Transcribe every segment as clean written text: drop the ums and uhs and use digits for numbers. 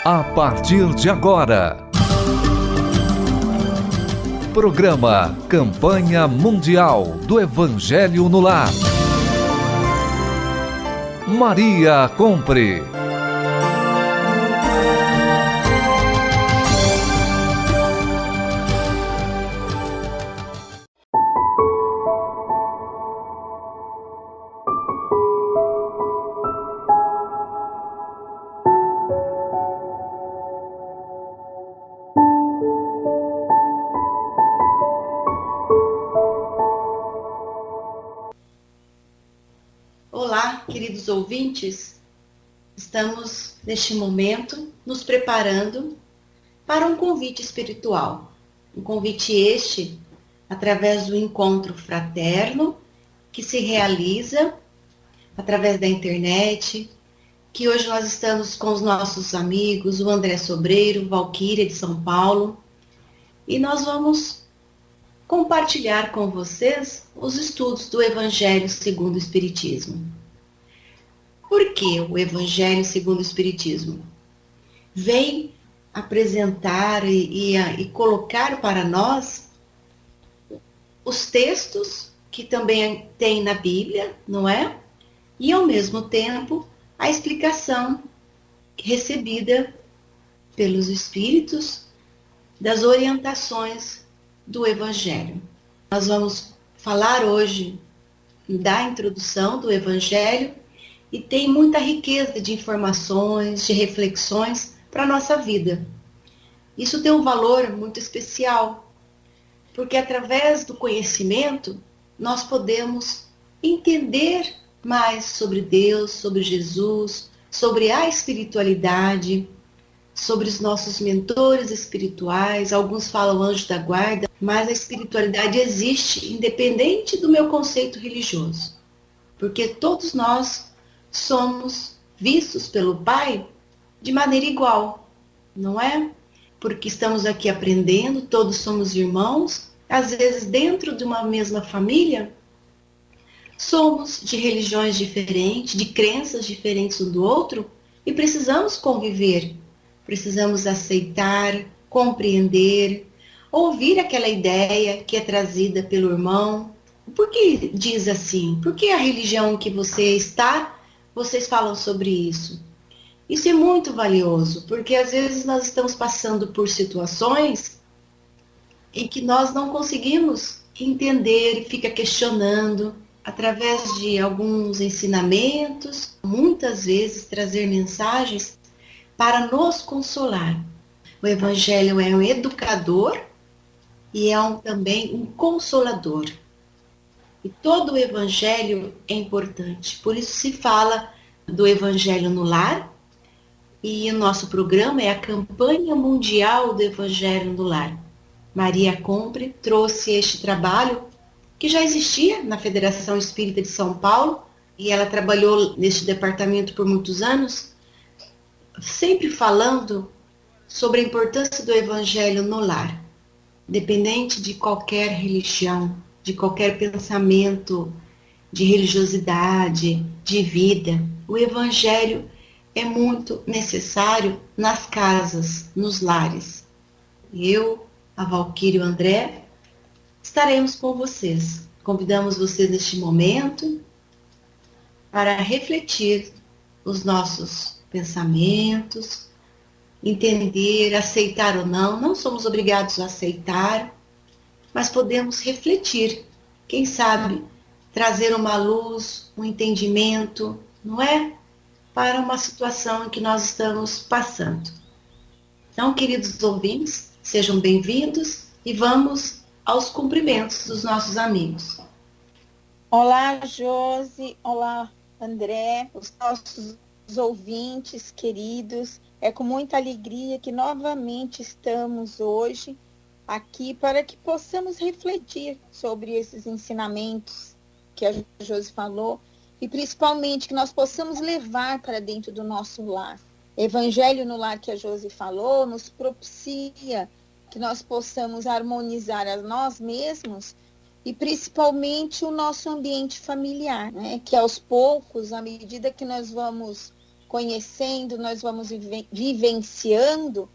A partir de agora, programa Campanha Mundial do Evangelho no Lar. Maria Compre. Olá, queridos ouvintes, estamos neste momento nos preparando para um convite espiritual. Um convite este através do encontro fraterno que se realiza através da internet, que hoje nós estamos com os nossos amigos, o André Sobreiro, Valquíria de São Paulo, e nós vamos compartilhar com vocês os estudos do Evangelho segundo o Espiritismo. Por que o Evangelho segundo o Espiritismo? Vem apresentar e colocar para nós os textos que também tem na Bíblia, não é? E ao mesmo tempo a explicação recebida pelos Espíritos das orientações do Evangelho. Nós vamos falar hoje da introdução do Evangelho e tem muita riqueza de informações, de reflexões para a nossa vida. Isso tem um valor muito especial, porque através do conhecimento nós podemos entender mais sobre Deus, sobre Jesus, sobre a espiritualidade, sobre os nossos mentores espirituais. Alguns falam anjo da guarda, mas a espiritualidade existe independente do meu conceito religioso, porque todos nós somos vistos pelo Pai de maneira igual, não é? Porque estamos aqui aprendendo, todos somos irmãos, às vezes dentro de uma mesma família, somos de religiões diferentes, de crenças diferentes um do outro, e precisamos conviver. Precisamos aceitar, compreender, ouvir aquela ideia que é trazida pelo irmão. Por que diz assim? Por que a religião que você está, vocês falam sobre isso? Isso é muito valioso, porque às vezes nós estamos passando por situações em que nós não conseguimos entender e fica questionando, através de alguns ensinamentos, muitas vezes trazer mensagens para nos consolar. O Evangelho é um educador e é também um consolador. E todo o Evangelho é importante. Por isso se fala do Evangelho no Lar, e o nosso programa é a Campanha Mundial do Evangelho no Lar. Maria Compre trouxe este trabalho que já existia na Federação Espírita de São Paulo, e ela trabalhou neste departamento por muitos anos, sempre falando sobre a importância do Evangelho no lar, dependente de qualquer religião, de qualquer pensamento de religiosidade, de vida. O Evangelho é muito necessário nas casas, nos lares. Eu, a Valquíria e o André, estaremos com vocês. Convidamos vocês neste momento para refletir os nossos pensamentos, entender, aceitar ou não. Não somos obrigados a aceitar, mas podemos refletir. Quem sabe trazer uma luz, um entendimento, não é? Para uma situação em que nós estamos passando. Então, queridos ouvintes, sejam bem-vindos e vamos aos cumprimentos dos nossos amigos. Olá, Josi. Olá, André. Os nossos ouvintes queridos. É com muita alegria que novamente estamos hoje aqui para que possamos refletir sobre esses ensinamentos que a Josi falou e principalmente que nós possamos levar para dentro do nosso lar. Evangelho no lar que a Josi falou nos propicia que nós possamos harmonizar a nós mesmos e principalmente o nosso ambiente familiar, né? Que aos poucos, à medida que nós vamos conhecendo, nós vamos vivenciando,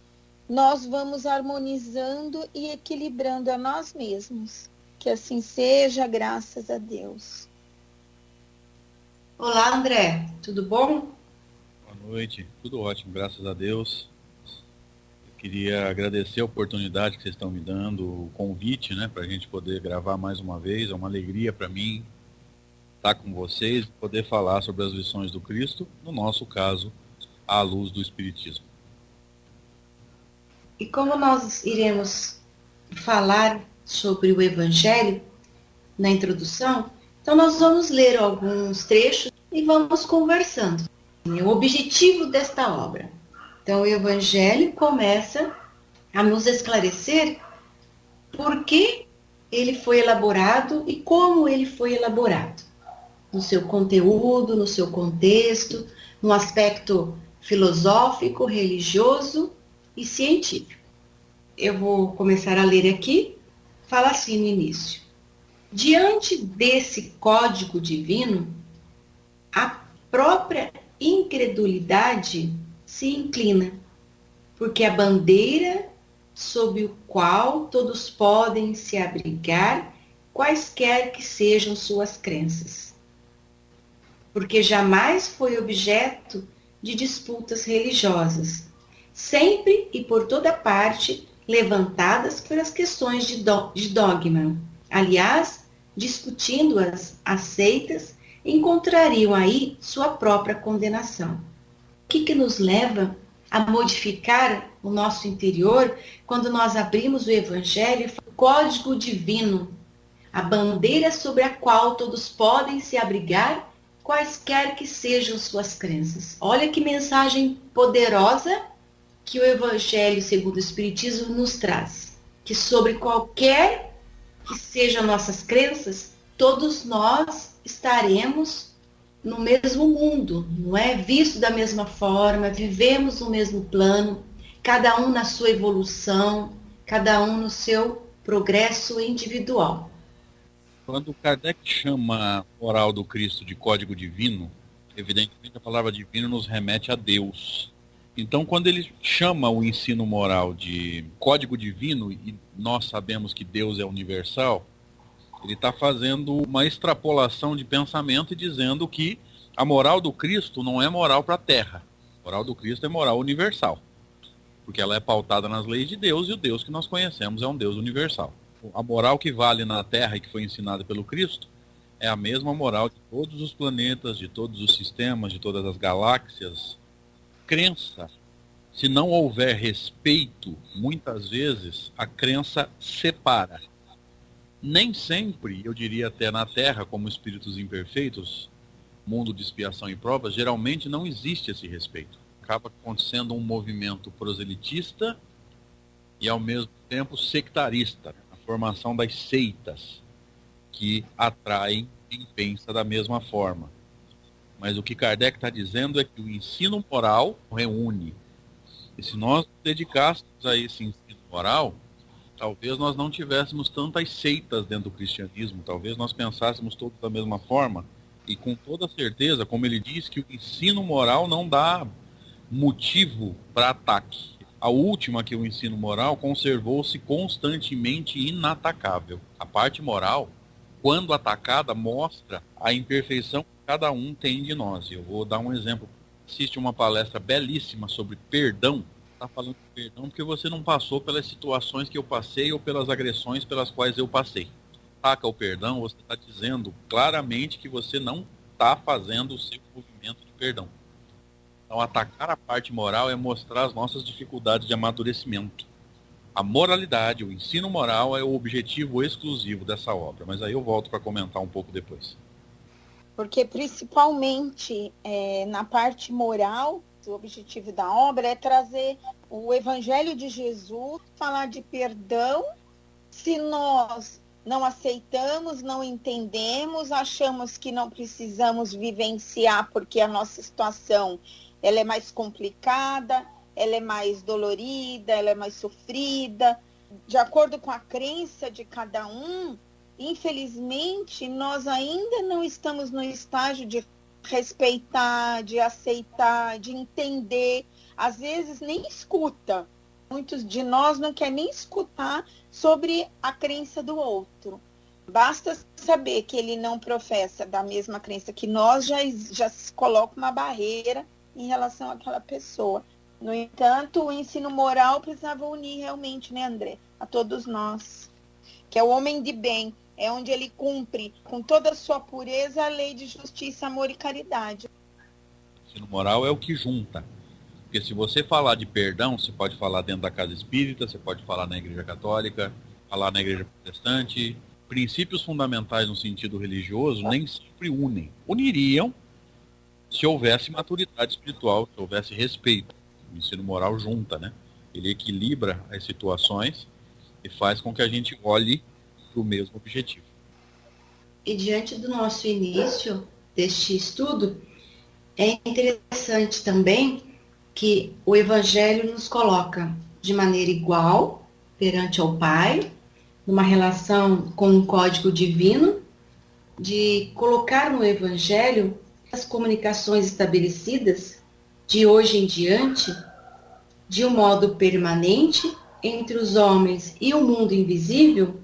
nós vamos harmonizando e equilibrando a nós mesmos. Que assim seja, graças a Deus. Olá, André, tudo bom? Boa noite, tudo ótimo, graças a Deus. Eu queria agradecer a oportunidade que vocês estão me dando, o convite, né, para a gente poder gravar mais uma vez. É uma alegria para mim estar com vocês e poder falar sobre as lições do Cristo, no nosso caso, à luz do Espiritismo. E como nós iremos falar sobre o Evangelho na introdução, então nós vamos ler alguns trechos e vamos conversando. O objetivo desta obra. Então o Evangelho começa a nos esclarecer por que ele foi elaborado e como ele foi elaborado. No seu conteúdo, no seu contexto, no aspecto filosófico, religioso e científico. Eu vou começar a ler aqui. Fala assim no início. Diante desse código divino, a própria incredulidade se inclina, porque a bandeira sob o qual todos podem se abrigar, quaisquer que sejam suas crenças. Porque jamais foi objeto de disputas religiosas, sempre e por toda parte levantadas pelas questões de dogma. Aliás, discutindo-as, aceitas, encontrariam aí sua própria condenação. O que nos leva a modificar o nosso interior quando nós abrimos o Evangelho, o código divino, a bandeira sobre a qual todos podem se abrigar, quaisquer que sejam suas crenças? Olha que mensagem poderosa que o Evangelho segundo o Espiritismo nos traz. Que sobre qualquer que sejam nossas crenças, todos nós estaremos no mesmo mundo, não é? Visto da mesma forma, vivemos no mesmo plano, cada um na sua evolução, cada um no seu progresso individual. Quando Kardec chama a moral do Cristo de código divino, evidentemente a palavra divino nos remete a Deus. Então, quando ele chama o ensino moral de código divino, e nós sabemos que Deus é universal, ele está fazendo uma extrapolação de pensamento e dizendo que a moral do Cristo não é moral para a Terra. A moral do Cristo é moral universal, porque ela é pautada nas leis de Deus, e o Deus que nós conhecemos é um Deus universal. A moral que vale na Terra e que foi ensinada pelo Cristo é a mesma moral de todos os planetas, de todos os sistemas, de todas as galáxias. Crença, se não houver respeito, muitas vezes a crença separa. Nem sempre, eu diria até na Terra, como espíritos imperfeitos, mundo de expiação e provas, geralmente não existe esse respeito. Acaba acontecendo um movimento proselitista e ao mesmo tempo sectarista, a formação das seitas que atraem quem pensa da mesma forma. Mas o que Kardec está dizendo é que o ensino moral reúne. E se nós nos dedicássemos a esse ensino moral, talvez nós não tivéssemos tantas seitas dentro do cristianismo, talvez nós pensássemos todos da mesma forma, e com toda certeza, como ele diz, que o ensino moral não dá motivo para ataque. A última, que o ensino moral, conservou-se constantemente inatacável. A parte moral, quando atacada, mostra a imperfeição que cada um tem de nós. Eu vou dar um exemplo. Assiste uma palestra belíssima sobre perdão. Está falando de perdão porque você não passou pelas situações que eu passei ou pelas agressões pelas quais eu passei. Ataca o perdão, você está dizendo claramente que você não está fazendo o seu movimento de perdão. Então, atacar a parte moral é mostrar as nossas dificuldades de amadurecimento. A moralidade, o ensino moral é o objetivo exclusivo dessa obra, mas aí eu volto para comentar um pouco depois. Porque principalmente na parte moral, o objetivo da obra é trazer o Evangelho de Jesus, falar de perdão. Se nós não aceitamos, não entendemos, achamos que não precisamos vivenciar porque a nossa situação ela é mais complicada, ela é mais dolorida, ela é mais sofrida. De acordo com a crença de cada um, infelizmente, nós ainda não estamos no estágio de respeitar, de aceitar, de entender. Às vezes nem escuta. Muitos de nós não querem nem escutar sobre a crença do outro. Basta saber que ele não professa da mesma crença que nós, já se coloca uma barreira em relação àquela pessoa. No entanto, o ensino moral precisava unir realmente, né, André? A todos nós. Que é o homem de bem, é onde ele cumpre com toda a sua pureza a lei de justiça, amor e caridade. O ensino moral é o que junta. Porque se você falar de perdão, você pode falar dentro da casa espírita, você pode falar na igreja católica, falar na igreja protestante. Princípios fundamentais no sentido religioso nem sempre unem. Uniriam se houvesse maturidade espiritual, se houvesse respeito. O ensino moral junta, né? Ele equilibra as situações e faz com que a gente olhe para o mesmo objetivo. E diante do nosso início deste estudo, é interessante também que o Evangelho nos coloca de maneira igual perante ao Pai, numa relação com um código divino, de colocar no Evangelho as comunicações estabelecidas de hoje em diante, de um modo permanente, entre os homens e o mundo invisível,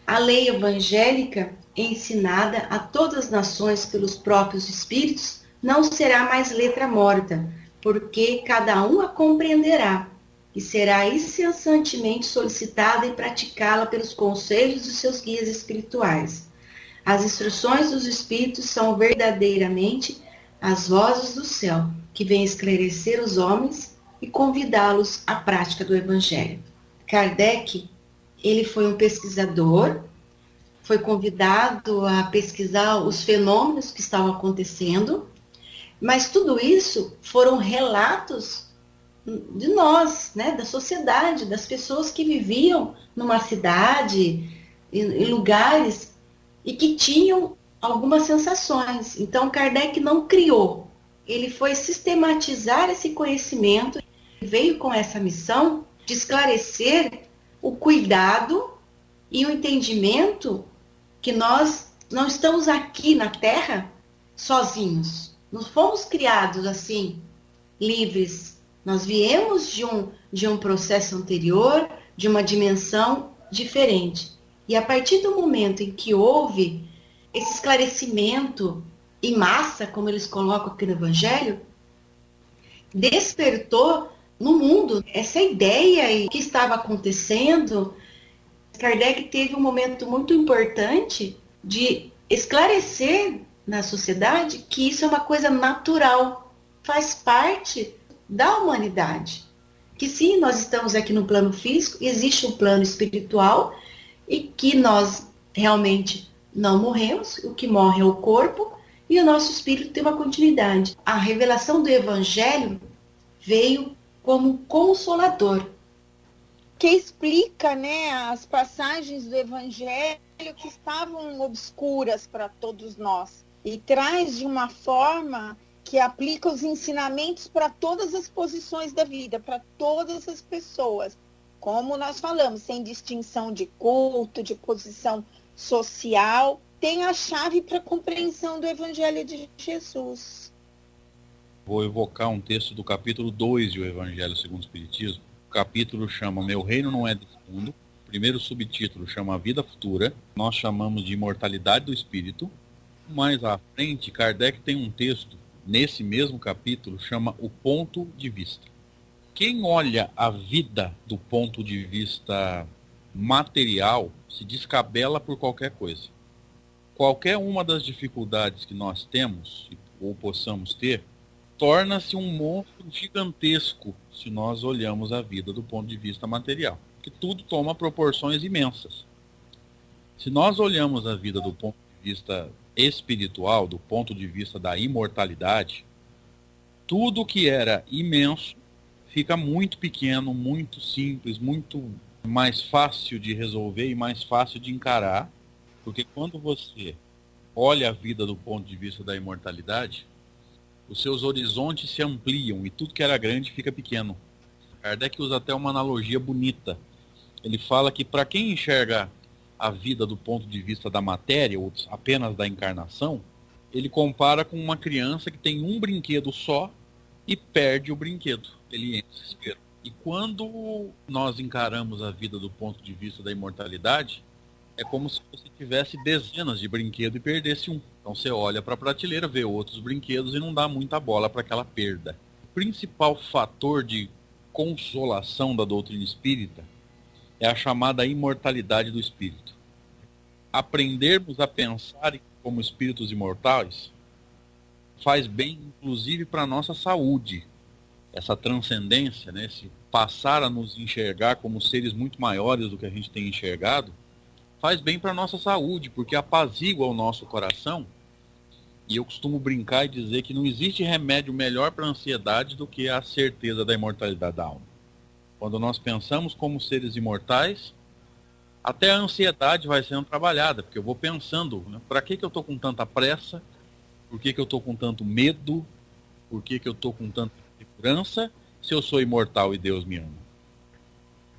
a lei evangélica ensinada a todas as nações pelos próprios Espíritos não será mais letra morta, porque cada um a compreenderá e será incessantemente solicitada e praticá-la pelos conselhos dos seus guias espirituais. As instruções dos Espíritos são verdadeiramente as vozes do céu, que vêm esclarecer os homens e convidá-los à prática do Evangelho. Kardec, ele foi um pesquisador, foi convidado a pesquisar os fenômenos que estavam acontecendo, mas tudo isso foram relatos de nós, né, da sociedade, das pessoas que viviam numa cidade, em lugares, e que tinham algumas sensações. Então, Kardec não criou, ele foi sistematizar esse conhecimento, veio com essa missão de esclarecer o cuidado e o entendimento que nós não estamos aqui na Terra sozinhos. Não fomos criados assim, livres. Nós viemos de um processo anterior, de uma dimensão diferente. E a partir do momento em que houve esse esclarecimento em massa, como eles colocam aqui no Evangelho, despertou no mundo essa ideia que estava acontecendo. Kardec teve um momento muito importante de esclarecer na sociedade que isso é uma coisa natural, faz parte da humanidade. Que sim, nós estamos aqui no plano físico, existe um plano espiritual e que nós realmente não morremos, o que morre é o corpo e o nosso espírito tem uma continuidade. A revelação do Evangelho veio como consolador. Que explica, né, as passagens do Evangelho que estavam obscuras para todos nós e traz de uma forma que aplica os ensinamentos para todas as posições da vida, para todas as pessoas. Como nós falamos, sem distinção de culto, de posição social, tem a chave para a compreensão do Evangelho de Jesus. Vou evocar um texto do capítulo 2 do Evangelho segundo o Espiritismo. O capítulo chama Meu Reino Não É Desse Mundo. O primeiro subtítulo chama Vida Futura. Nós chamamos de Imortalidade do Espírito. Mais à frente, Kardec tem um texto, nesse mesmo capítulo, chama O Ponto de Vista. Quem olha a vida do ponto de vista material se descabela por qualquer coisa. Qualquer uma das dificuldades que nós temos, ou possamos ter, torna-se um monstro gigantesco se nós olhamos a vida do ponto de vista material. Porque tudo toma proporções imensas. Se nós olhamos a vida do ponto de vista espiritual, do ponto de vista da imortalidade, tudo que era imenso fica muito pequeno, muito simples, muito mais fácil de resolver e mais fácil de encarar, porque quando você olha a vida do ponto de vista da imortalidade, os seus horizontes se ampliam e tudo que era grande fica pequeno. Kardec usa até uma analogia bonita. Ele fala que para quem enxerga a vida do ponto de vista da matéria, ou apenas da encarnação, ele compara com uma criança que tem um brinquedo só e perde o brinquedo. Ele entra em desespero. E quando nós encaramos a vida do ponto de vista da imortalidade, é como se você tivesse dezenas de brinquedos e perdesse um. Então você olha para a prateleira, vê outros brinquedos e não dá muita bola para aquela perda. O principal fator de consolação da doutrina espírita é a chamada imortalidade do espírito. Aprendermos a pensar como espíritos imortais faz bem, inclusive, para a nossa saúde. Essa transcendência, né, esse passar a nos enxergar como seres muito maiores do que a gente tem enxergado, faz bem para a nossa saúde, porque apazigua o nosso coração. E eu costumo brincar e dizer que não existe remédio melhor para a ansiedade do que a certeza da imortalidade da alma. Quando nós pensamos como seres imortais, até a ansiedade vai sendo trabalhada, porque eu vou pensando, né, para que eu estou com tanta pressa, por que eu estou com tanto medo, por que eu estou com tanta segurança, se eu sou imortal e Deus me ama.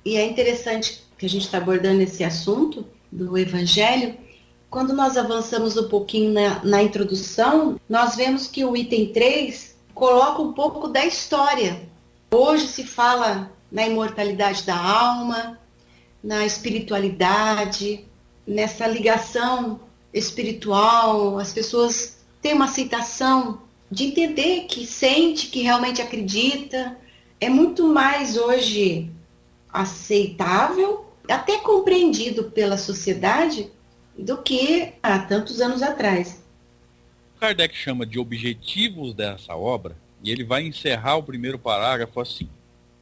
E é interessante que a gente está abordando esse assunto do Evangelho. Quando nós avançamos um pouquinho na introdução, nós vemos que o item 3 coloca um pouco da história. Hoje se fala na imortalidade da alma, na espiritualidade, nessa ligação espiritual. As pessoas têm uma aceitação de entender que sente, que realmente acredita. É muito mais hoje aceitável, até compreendido pela sociedade, do que há tantos anos atrás. Kardec chama de objetivos dessa obra, e ele vai encerrar o primeiro parágrafo assim.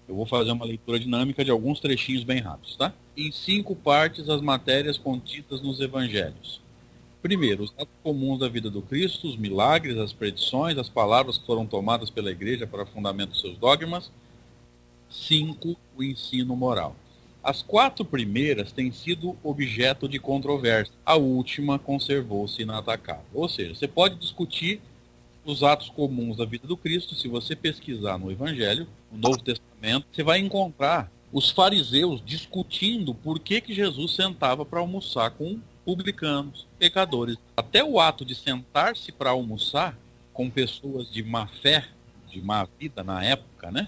Eu vou fazer uma leitura dinâmica de alguns trechinhos bem rápidos, tá? Em 5 partes, as matérias contidas nos evangelhos. Primeiro, os atos comuns da vida do Cristo, os milagres, as predições, as palavras que foram tomadas pela Igreja para fundamento dos seus dogmas. 5, o ensino moral. As 4 primeiras têm sido objeto de controvérsia. A última conservou-se inatacável. Ou seja, você pode discutir os atos comuns da vida do Cristo. Se você pesquisar no Evangelho, no Novo Testamento, você vai encontrar os fariseus discutindo por que Jesus sentava para almoçar com publicanos, pecadores. Até o ato de sentar-se para almoçar com pessoas de má fé, de má vida na época, né?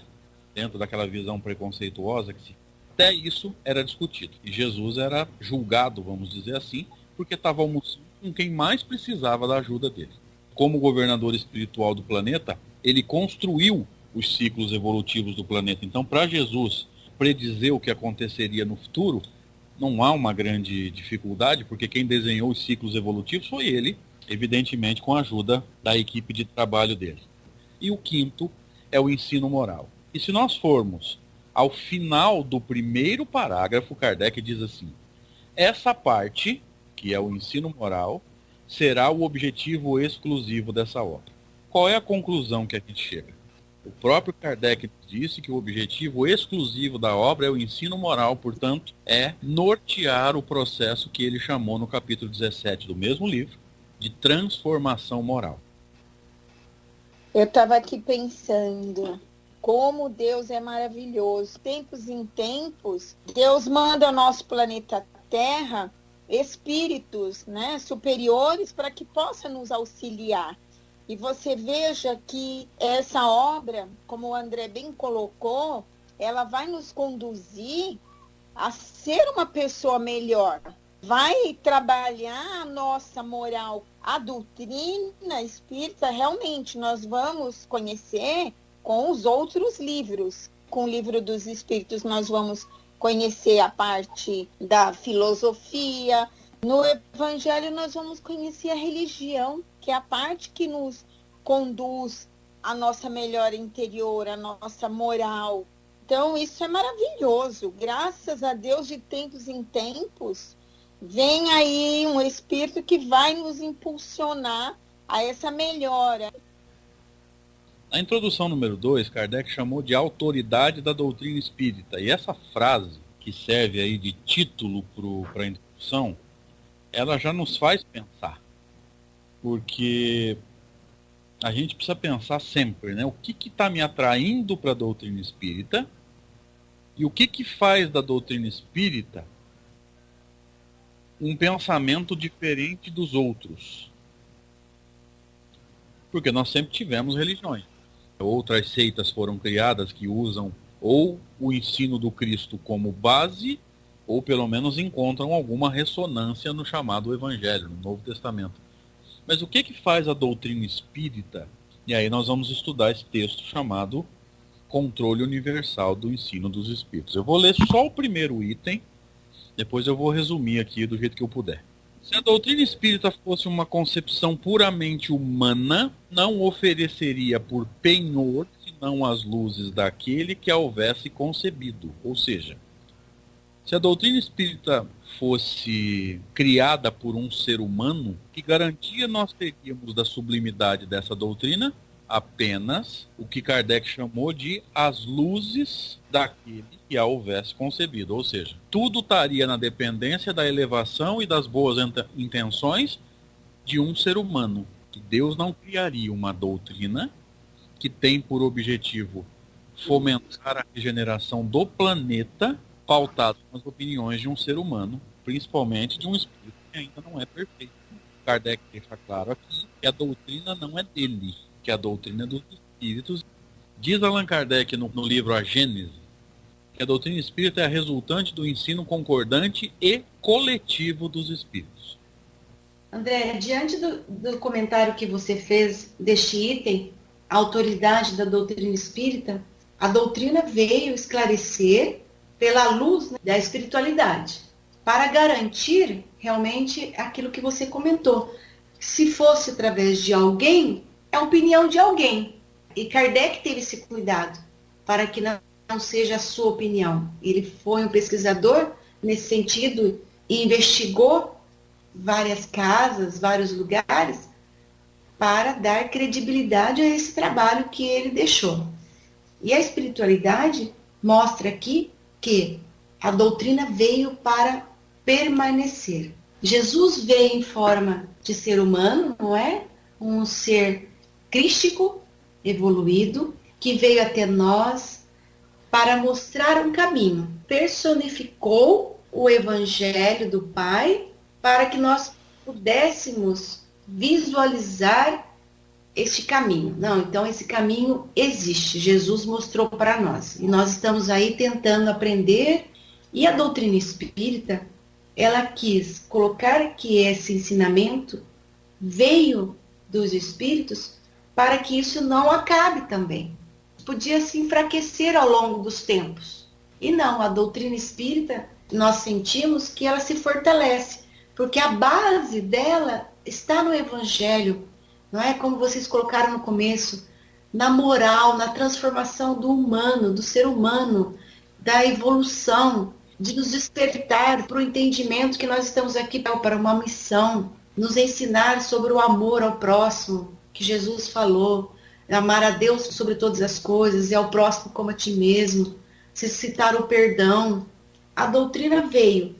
Dentro daquela visão preconceituosa que se... Até isso era discutido. E Jesus era julgado, vamos dizer assim, porque estava almoçando com quem mais precisava da ajuda dele. Como governador espiritual do planeta, ele construiu os ciclos evolutivos do planeta. Então, para Jesus predizer o que aconteceria no futuro, não há uma grande dificuldade, porque quem desenhou os ciclos evolutivos foi ele, evidentemente com a ajuda da equipe de trabalho dele. E o 5º é o ensino moral. E se nós formos ao final do primeiro parágrafo, Kardec diz assim: essa parte, que é o ensino moral, será o objetivo exclusivo dessa obra. Qual é a conclusão que a gente chega? O próprio Kardec disse que o objetivo exclusivo da obra é o ensino moral, portanto, é nortear o processo que ele chamou no capítulo 17 do mesmo livro, de transformação moral. Eu estava aqui pensando como Deus é maravilhoso. Tempos em tempos, Deus manda ao nosso planeta Terra espíritos, né, superiores para que possa nos auxiliar. E você veja que essa obra, como o André bem colocou, ela vai nos conduzir a ser uma pessoa melhor. Vai trabalhar a nossa moral. A doutrina espírita, realmente, nós vamos conhecer com os outros livros. Com o livro dos Espíritos, nós vamos conhecer a parte da filosofia. No Evangelho, nós vamos conhecer a religião, que é a parte que nos conduz à nossa melhora interior, à nossa moral. Então, isso é maravilhoso. Graças a Deus, de tempos em tempos, vem aí um Espírito que vai nos impulsionar a essa melhora. Na introdução número 2, Kardec chamou de autoridade da doutrina espírita. E essa frase, que serve aí de título para a introdução, ela já nos faz pensar. Porque a gente precisa pensar sempre, né? O que está me atraindo para a doutrina espírita e o que faz da doutrina espírita um pensamento diferente dos outros. Porque nós sempre tivemos religiões. Outras seitas foram criadas que usam ou o ensino do Cristo como base, ou pelo menos encontram alguma ressonância no chamado Evangelho, no Novo Testamento. Mas o que faz a doutrina espírita? E aí nós vamos estudar esse texto chamado Controle Universal do Ensino dos Espíritos. Eu vou ler só o primeiro item, depois eu vou resumir aqui do jeito que eu puder. Se a doutrina espírita fosse uma concepção puramente humana, não ofereceria por penhor senão as luzes daquele que a houvesse concebido. Ou seja, se a doutrina espírita fosse criada por um ser humano, que garantia nós teríamos da sublimidade dessa doutrina? Apenas o que Kardec chamou de as luzes daquele que a houvesse concebido. Ou seja, tudo estaria na dependência da elevação e das boas intenções de um ser humano. Que Deus não criaria uma doutrina que tem por objetivo fomentar a regeneração do planeta pautado nas opiniões de um ser humano, principalmente de um espírito que ainda não é perfeito. Kardec deixa claro aqui que a doutrina não é dele, que a doutrina é dos espíritos. Diz Allan Kardec no livro A Gênese, que a doutrina espírita é a resultante do ensino concordante e coletivo dos espíritos. André, diante do comentário que você fez deste item, a autoridade da doutrina espírita, a doutrina veio esclarecer pela luz, né, da espiritualidade, para garantir realmente aquilo que você comentou. Se fosse através de alguém, é a opinião de alguém. E Kardec teve esse cuidado para que não seja a sua opinião. Ele foi um pesquisador nesse sentido e investigou várias casas, vários lugares, para dar credibilidade a esse trabalho que ele deixou. E a espiritualidade mostra aqui que a doutrina veio para permanecer. Jesus veio em forma de ser humano, não é? Um ser crístico, evoluído, que veio até nós para mostrar um caminho. Personificou o Evangelho do Pai para que nós pudéssemos visualizar este caminho. Não, então esse caminho existe. Jesus mostrou para nós. E nós estamos aí tentando aprender. E a doutrina espírita, ela quis colocar que esse ensinamento veio dos espíritos para que isso não acabe também. Podia se enfraquecer ao longo dos tempos. E não, a doutrina espírita, nós sentimos que ela se fortalece, porque a base dela está no Evangelho, não é? Como vocês colocaram no começo, na moral, na transformação do humano, do ser humano, da evolução, de nos despertar para o entendimento que nós estamos aqui para uma missão, nos ensinar sobre o amor ao próximo, que Jesus falou, amar a Deus sobre todas as coisas e ao próximo como a ti mesmo, citar o perdão. A doutrina veio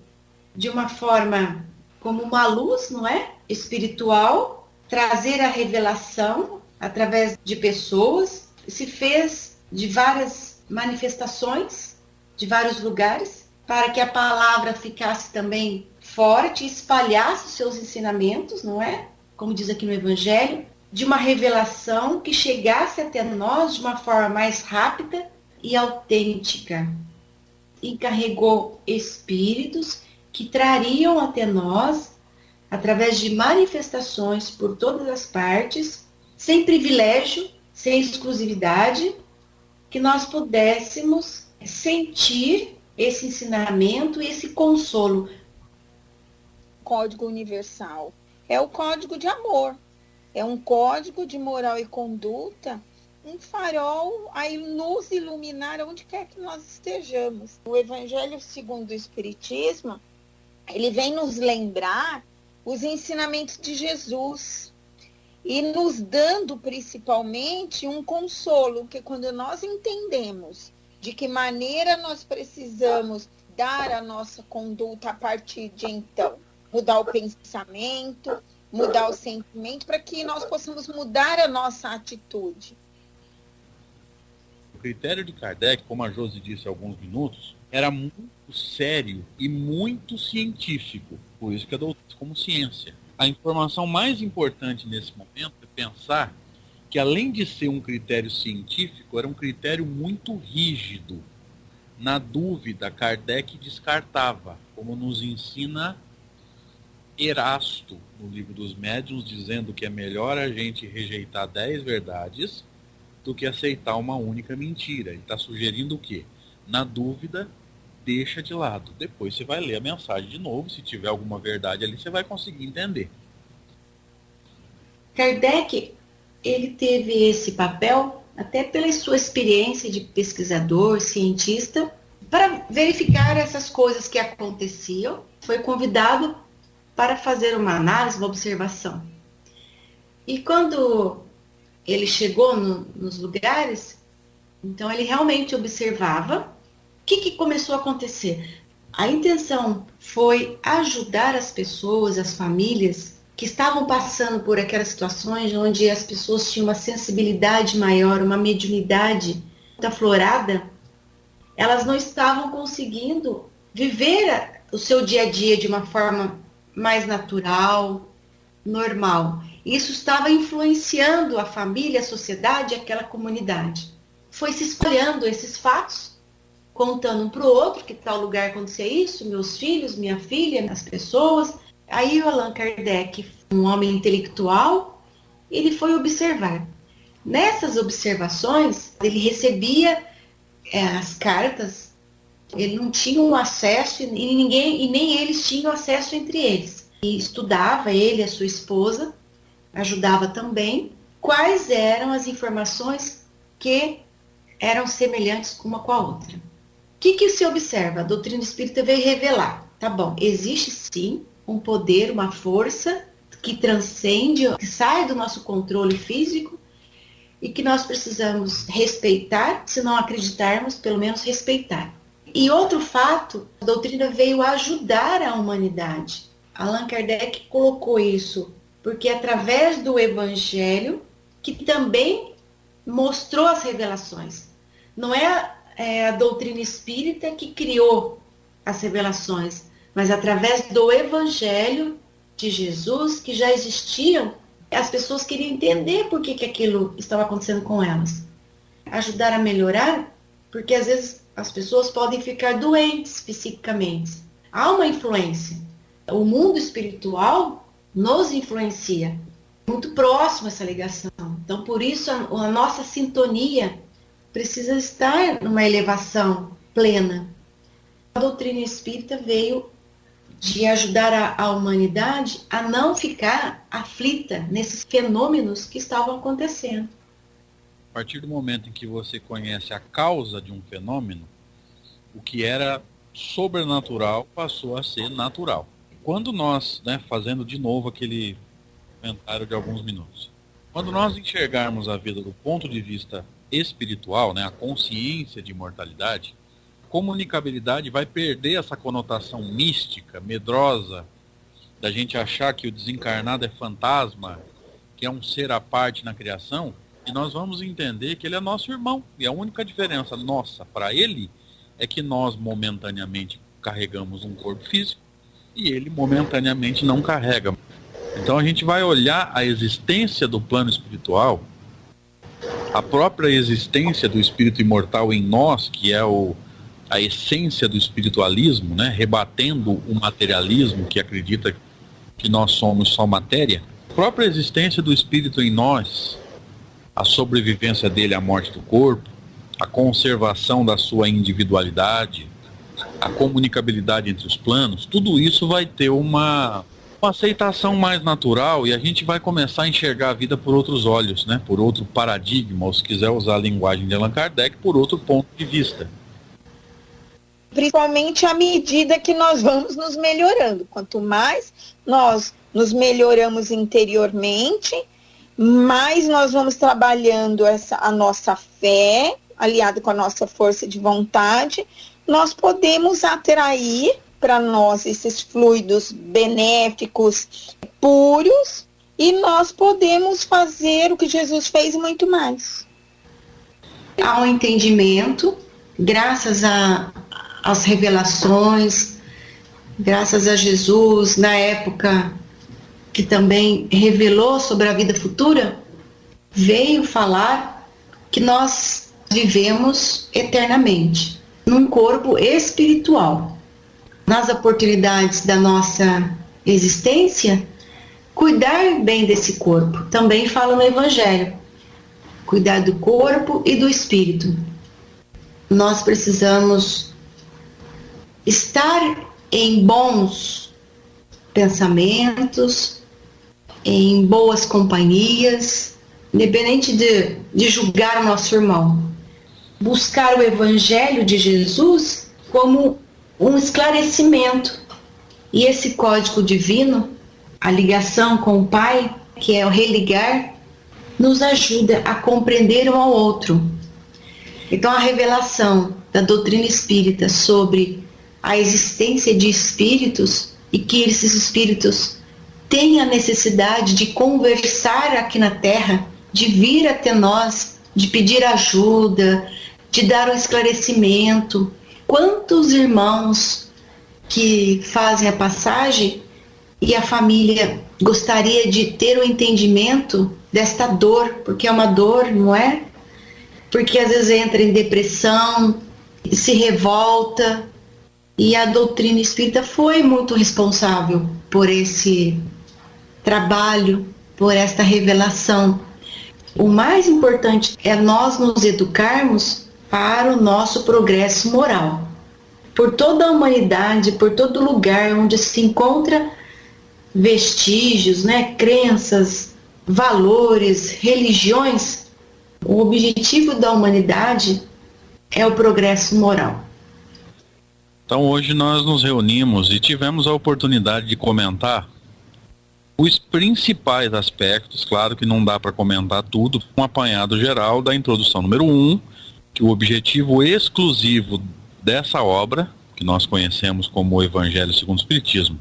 de uma forma como uma luz, não é? Espiritual, trazer a revelação através de pessoas, se fez de várias manifestações, de vários lugares, para que a palavra ficasse também forte, espalhasse os seus ensinamentos, não é? Como diz aqui no Evangelho, de uma revelação que chegasse até nós de uma forma mais rápida e autêntica. Encarregou espíritos que trariam até nós, através de manifestações por todas as partes, sem privilégio, sem exclusividade, que nós pudéssemos sentir esse ensinamento e esse consolo. Código universal é o código de amor, é um código de moral e conduta, um farol a nos iluminar onde quer que nós estejamos. O Evangelho segundo o Espiritismo, ele vem nos lembrar os ensinamentos de Jesus e nos dando principalmente um consolo, que quando nós entendemos de que maneira nós precisamos dar a nossa conduta a partir de então, mudar o pensamento, mudar o sentimento, para que nós possamos mudar a nossa atitude. O critério de Kardec, como a Josi disse há alguns minutos, era muito sério e muito científico, por isso que é doutrina como ciência. A informação mais importante nesse momento é pensar que além de ser um critério científico, era um critério muito rígido. Na dúvida, Kardec descartava, como nos ensina Erasto, no Livro dos Médiuns, dizendo que é melhor a gente rejeitar 10 verdades do que aceitar uma única mentira. Ele está sugerindo o quê? Na dúvida, deixa de lado. Depois você vai ler a mensagem de novo, se tiver alguma verdade ali, você vai conseguir entender. Kardec, ele teve esse papel, até pela sua experiência de pesquisador, cientista, para verificar essas coisas que aconteciam. Foi convidado para fazer uma análise, uma observação. E quando ele chegou nos lugares, então ele realmente observava. O que começou a acontecer? A intenção foi ajudar as pessoas, as famílias, que estavam passando por aquelas situações onde as pessoas tinham uma sensibilidade maior, uma mediunidade muito aflorada. Elas não estavam conseguindo viver o seu dia a dia de uma forma mais natural, normal. Isso estava influenciando a família, a sociedade, aquela comunidade. Foi se espalhando esses fatos, contando um para o outro que tal lugar acontecia isso, meus filhos, minha filha, as pessoas. Aí o Allan Kardec, um homem intelectual, ele foi observar. Nessas observações, ele recebia as cartas, ele não tinha um acesso, e nem eles tinham acesso entre eles. E estudava, ele e a sua esposa, ajudava também, quais eram as informações que eram semelhantes uma com a outra. O que se observa? A doutrina espírita veio revelar. Tá bom, existe sim um poder, uma força que transcende, que sai do nosso controle físico e que nós precisamos respeitar, se não acreditarmos, pelo menos respeitar. E outro fato, a doutrina veio ajudar a humanidade. Allan Kardec colocou isso porque através do Evangelho, que também mostrou as revelações. Não é a doutrina espírita que criou as revelações, mas através do Evangelho de Jesus, que já existiam, as pessoas queriam entender por que aquilo estava acontecendo com elas. Ajudar a melhorar, porque às vezes as pessoas podem ficar doentes psiquicamente. Há uma influência. O mundo espiritual nos influencia. Muito próximo essa ligação. Então, por isso, a nossa sintonia precisa estar numa elevação plena. A doutrina espírita veio de ajudar a humanidade a não ficar aflita nesses fenômenos que estavam acontecendo. A partir do momento em que você conhece a causa de um fenômeno, o que era sobrenatural passou a ser natural. Quando nós, fazendo de novo aquele comentário de alguns minutos, quando nós enxergarmos a vida do ponto de vista espiritual, a consciência de imortalidade, a comunicabilidade vai perder essa conotação mística, medrosa, da gente achar que o desencarnado é fantasma, que é um ser à parte na criação, e nós vamos entender que ele é nosso irmão. E a única diferença nossa para ele é que nós momentaneamente carregamos um corpo físico e ele momentaneamente não carrega. Então a gente vai olhar a existência do plano espiritual, a própria existência do espírito imortal em nós, que é a essência do espiritualismo, rebatendo o materialismo que acredita que nós somos só matéria. A própria existência do espírito em nós, a sobrevivência dele à morte do corpo, a conservação da sua individualidade, a comunicabilidade entre os planos, tudo isso vai ter uma aceitação mais natural e a gente vai começar a enxergar a vida por outros olhos, por outro paradigma, ou se quiser usar a linguagem de Allan Kardec, por outro ponto de vista. Principalmente à medida que nós vamos nos melhorando. Quanto mais nós nos melhoramos interiormente, mais nós vamos trabalhando a nossa fé, aliado com a nossa força de vontade, nós podemos atrair para nós esses fluidos benéficos, puros, e nós podemos fazer o que Jesus fez e muito mais. Há um entendimento, graças às revelações, graças a Jesus, na época que também revelou sobre a vida futura, veio falar que nós vivemos eternamente num corpo espiritual. Nas oportunidades da nossa existência, cuidar bem desse corpo. Também fala no Evangelho. Cuidar do corpo e do espírito. Nós precisamos estar em bons pensamentos, em boas companhias, independente de julgar o nosso irmão. Buscar o Evangelho de Jesus como um esclarecimento. E esse código divino, a ligação com o Pai, que é o religar, nos ajuda a compreender um ao outro. Então, a revelação da doutrina espírita sobre a existência de espíritos e que esses espíritos têm a necessidade de conversar aqui na Terra, de vir até nós, de pedir ajuda, de dar um esclarecimento. Quantos irmãos que fazem a passagem e a família gostaria de ter o entendimento desta dor, porque é uma dor, não é? Porque às vezes entra em depressão, se revolta, e a doutrina espírita foi muito responsável por esse trabalho, por esta revelação. O mais importante é nós nos educarmos para o nosso progresso moral. Por toda a humanidade, por todo lugar onde se encontra vestígios, né, crenças, valores, religiões, o objetivo da humanidade é o progresso moral. Então hoje nós nos reunimos e tivemos a oportunidade de comentar os principais aspectos. Claro que não dá para comentar tudo, um apanhado geral da introdução número 1, que o objetivo exclusivo dessa obra, que nós conhecemos como o Evangelho segundo o Espiritismo,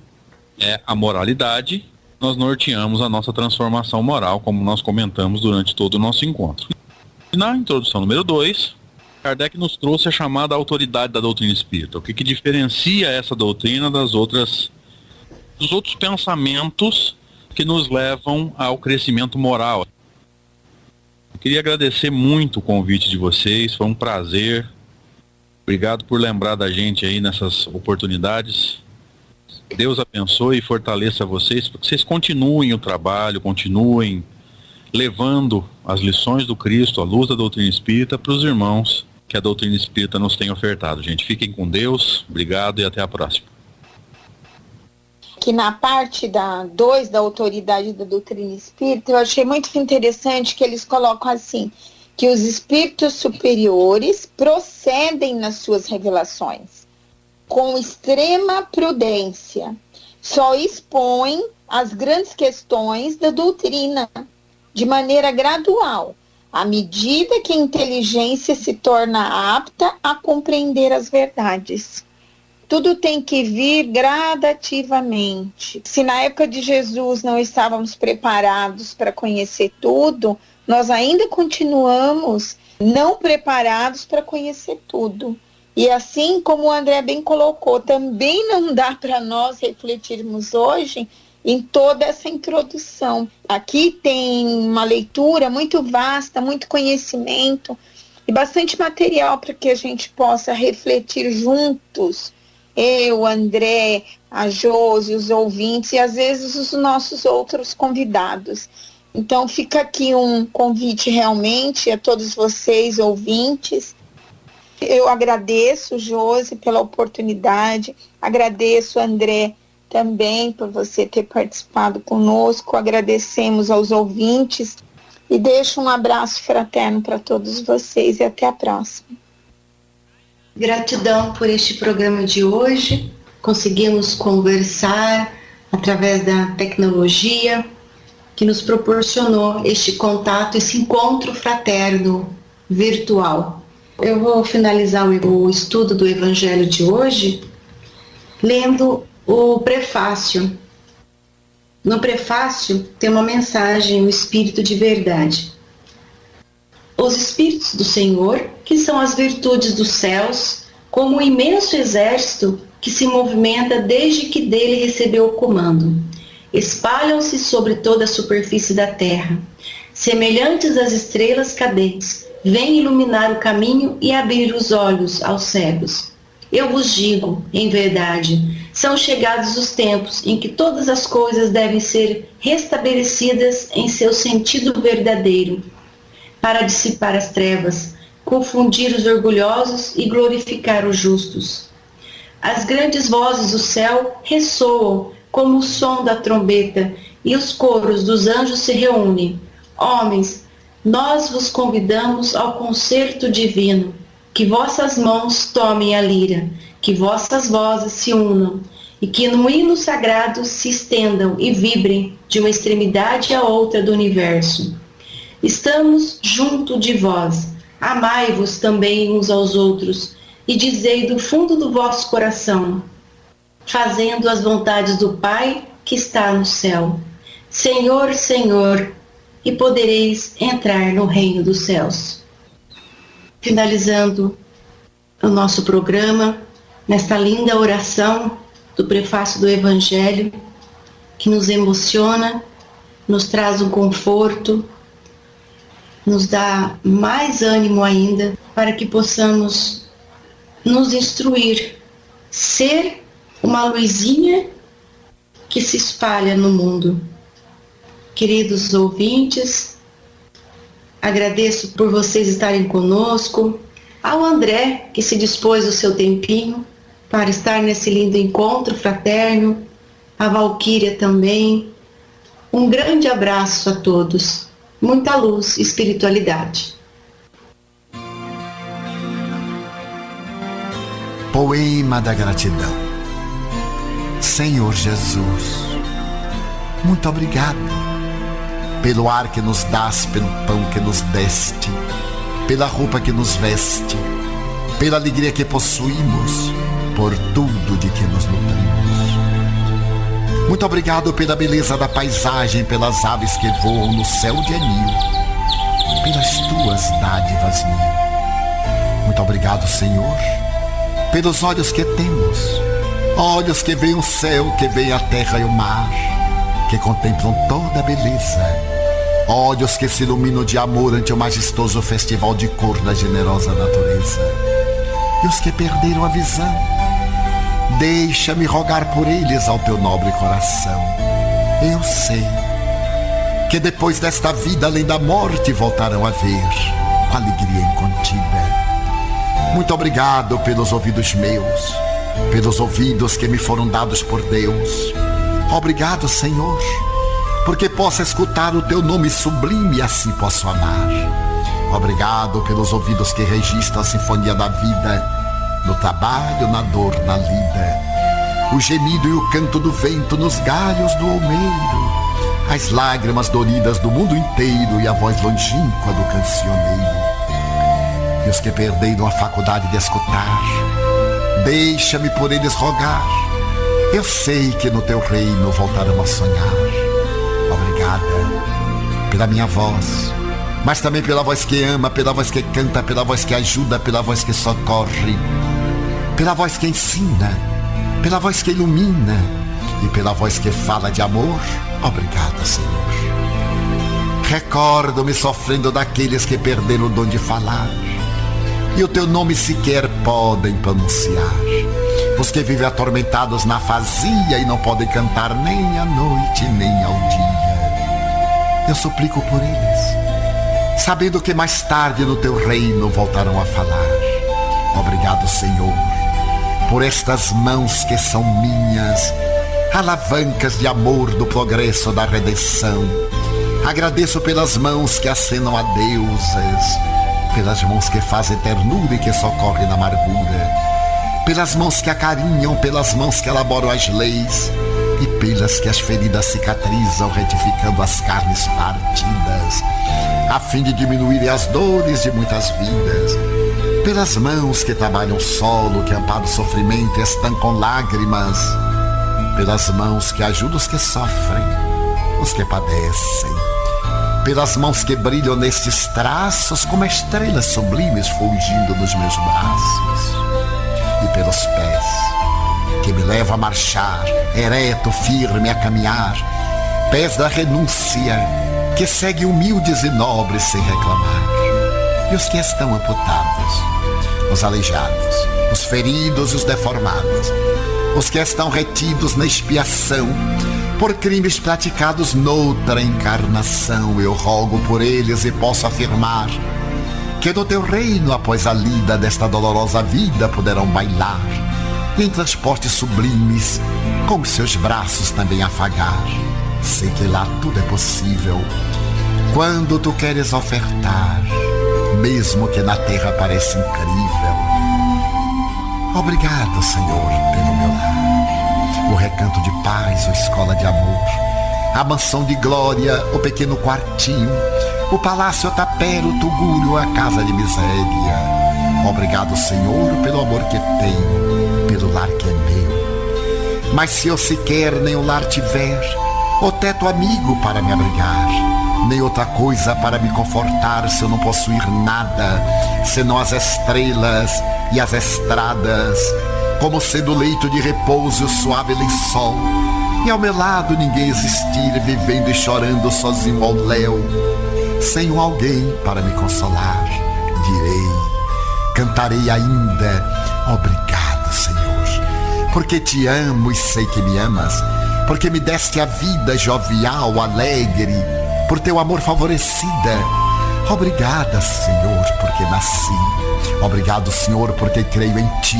é a moralidade. Nós norteamos a nossa transformação moral, como nós comentamos durante todo o nosso encontro. E na introdução número 2, Kardec nos trouxe a chamada autoridade da doutrina espírita. O que diferencia essa doutrina dos outros pensamentos que nos levam ao crescimento moral. Eu queria agradecer muito o convite de vocês, foi um prazer. Obrigado por lembrar da gente aí nessas oportunidades. Deus abençoe e fortaleça vocês, para que vocês continuem o trabalho, continuem levando as lições do Cristo, a luz da doutrina espírita, para os irmãos que a doutrina espírita nos tem ofertado. Gente, fiquem com Deus, obrigado e até a próxima. Que na parte 2 da autoridade da doutrina espírita, eu achei muito interessante que eles colocam assim, que os espíritos superiores procedem nas suas revelações com extrema prudência, só expõem as grandes questões da doutrina de maneira gradual, à medida que a inteligência se torna apta a compreender as verdades. Tudo tem que vir gradativamente. Se na época de Jesus não estávamos preparados para conhecer tudo, nós ainda continuamos não preparados para conhecer tudo. E assim como o André bem colocou, também não dá para nós refletirmos hoje em toda essa introdução. Aqui tem uma leitura muito vasta, muito conhecimento e bastante material para que a gente possa refletir juntos. Eu, André, a Josi, os ouvintes e às vezes os nossos outros convidados. Então fica aqui um convite realmente a todos vocês, ouvintes. Eu agradeço, Josi, pela oportunidade, agradeço, André, também por você ter participado conosco, agradecemos aos ouvintes e deixo um abraço fraterno para todos vocês e até a próxima. Gratidão por este programa de hoje. Conseguimos conversar através da tecnologia que nos proporcionou este contato, esse encontro fraterno virtual. Eu vou finalizar o estudo do Evangelho de hoje lendo o prefácio. No prefácio tem uma mensagem, o Espírito de Verdade. Os Espíritos do Senhor, que são as virtudes dos céus, como um imenso exército que se movimenta desde que dele recebeu o comando. Espalham-se sobre toda a superfície da terra, semelhantes às estrelas cadentes, vêm iluminar o caminho e abrir os olhos aos cegos. Eu vos digo, em verdade, são chegados os tempos em que todas as coisas devem ser restabelecidas em seu sentido verdadeiro, para dissipar as trevas, confundir os orgulhosos e glorificar os justos. As grandes vozes do céu ressoam como o som da trombeta, e os coros dos anjos se reúnem. Homens, nós vos convidamos ao concerto divino, que vossas mãos tomem a lira, que vossas vozes se unam, e que no hino sagrado se estendam e vibrem de uma extremidade à outra do universo. Estamos junto de vós, amai-vos também uns aos outros, e dizei do fundo do vosso coração, fazendo as vontades do Pai que está no céu. Senhor, Senhor, e podereis entrar no reino dos céus. Finalizando o nosso programa, nesta linda oração do prefácio do Evangelho, que nos emociona, nos traz um conforto, nos dá mais ânimo ainda para que possamos nos instruir, ser uma luzinha que se espalha no mundo. Queridos ouvintes, agradeço por vocês estarem conosco, ao André, que se dispôs o seu tempinho para estar nesse lindo encontro fraterno, a Valquíria também. Um grande abraço a todos, muita luz e espiritualidade. Poema da gratidão. Senhor Jesus, muito obrigado pelo ar que nos dás, pelo pão que nos deste, pela roupa que nos veste, pela alegria que possuímos, por tudo de que nos nutrimos. Muito obrigado pela beleza da paisagem, pelas aves que voam no céu de anil, pelas tuas dádivas mil. Muito obrigado, Senhor, pelos olhos que temos, olhos que veem o céu, que veem a terra e o mar, que contemplam toda a beleza, olhos que se iluminam de amor ante o majestoso festival de cor da generosa natureza. E os que perderam a visão, deixa-me rogar por eles ao teu nobre coração. Eu sei que depois desta vida, além da morte, voltarão a ver com alegria incontida. Muito obrigado pelos ouvidos meus, pelos ouvidos que me foram dados por Deus. Obrigado, Senhor, porque posso escutar o teu nome sublime e assim posso amar. Obrigado pelos ouvidos que registram a sinfonia da vida, no trabalho, na dor, na lida, o gemido e o canto do vento nos galhos do olmeiro, as lágrimas doridas do mundo inteiro e a voz longínqua do cancioneiro. E os que perderam a faculdade de escutar, deixa-me por eles rogar. Eu sei que no teu reino voltarão a sonhar. Obrigada pela minha voz, mas também pela voz que ama, pela voz que canta, pela voz que ajuda, pela voz que socorre, pela voz que ensina, pela voz que ilumina e pela voz que fala de amor. Obrigado, Senhor. Recordo-me sofrendo daqueles que perderam o dom de falar e o teu nome sequer podem pronunciar. Os que vivem atormentados na afasia e não podem cantar nem à noite nem ao dia. Eu suplico por eles, sabendo que mais tarde no teu reino voltarão a falar. Obrigado, Senhor, por estas mãos que são minhas, alavancas de amor do progresso da redenção. Agradeço pelas mãos que acenam a deusas, pelas mãos que fazem ternura e que socorrem na amargura, pelas mãos que acarinham, pelas mãos que elaboram as leis e pelas que as feridas cicatrizam, retificando as carnes partidas, a fim de diminuírem as dores de muitas vidas, pelas mãos que trabalham o solo, que amparam o sofrimento e estancam lágrimas, pelas mãos que ajudam os que sofrem, os que padecem, pelas mãos que brilham nestes traços como estrelas sublimes fulgindo nos meus braços, e pelos pés que me levam a marchar, ereto, firme a caminhar, pés da renúncia, que segue humildes e nobres sem reclamar, e os que estão amputados, os aleijados, os feridos e os deformados, os que estão retidos na expiação por crimes praticados noutra encarnação. Eu rogo por eles e posso afirmar que no teu reino, após a lida desta dolorosa vida, poderão bailar e em transportes sublimes com os seus braços também afagar. Sei que lá tudo é possível quando tu queres ofertar, mesmo que na terra pareça incrível. Obrigado, Senhor, pelo meu lar, o recanto de paz, a escola de amor, a mansão de glória, o pequeno quartinho, o palácio, o tapera, o tugúrio, a casa de miséria. Obrigado, Senhor, pelo amor que tenho, pelo lar que é meu. Mas se eu sequer nem o lar tiver, o teto amigo para me abrigar, nem outra coisa para me confortar, se eu não possuir nada, senão as estrelas e as estradas, como sendo o leito de repouso e o suave lençol, e ao meu lado ninguém existir, vivendo e chorando sozinho ao léu, sem um alguém para me consolar, direi, cantarei ainda, obrigado, Senhor, porque te amo e sei que me amas, porque me deste a vida jovial, alegre, por teu amor favorecida. Obrigada, Senhor, porque nasci. Obrigado, Senhor, porque creio em ti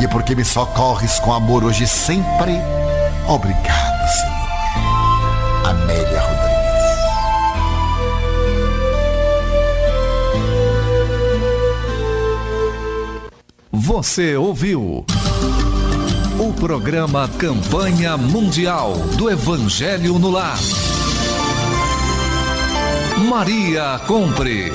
e porque me socorres com amor hoje e sempre. Obrigado, Senhor. Amélia Rodrigues. Você ouviu o programa Campanha Mundial do Evangelho no Lar. Maria Compre.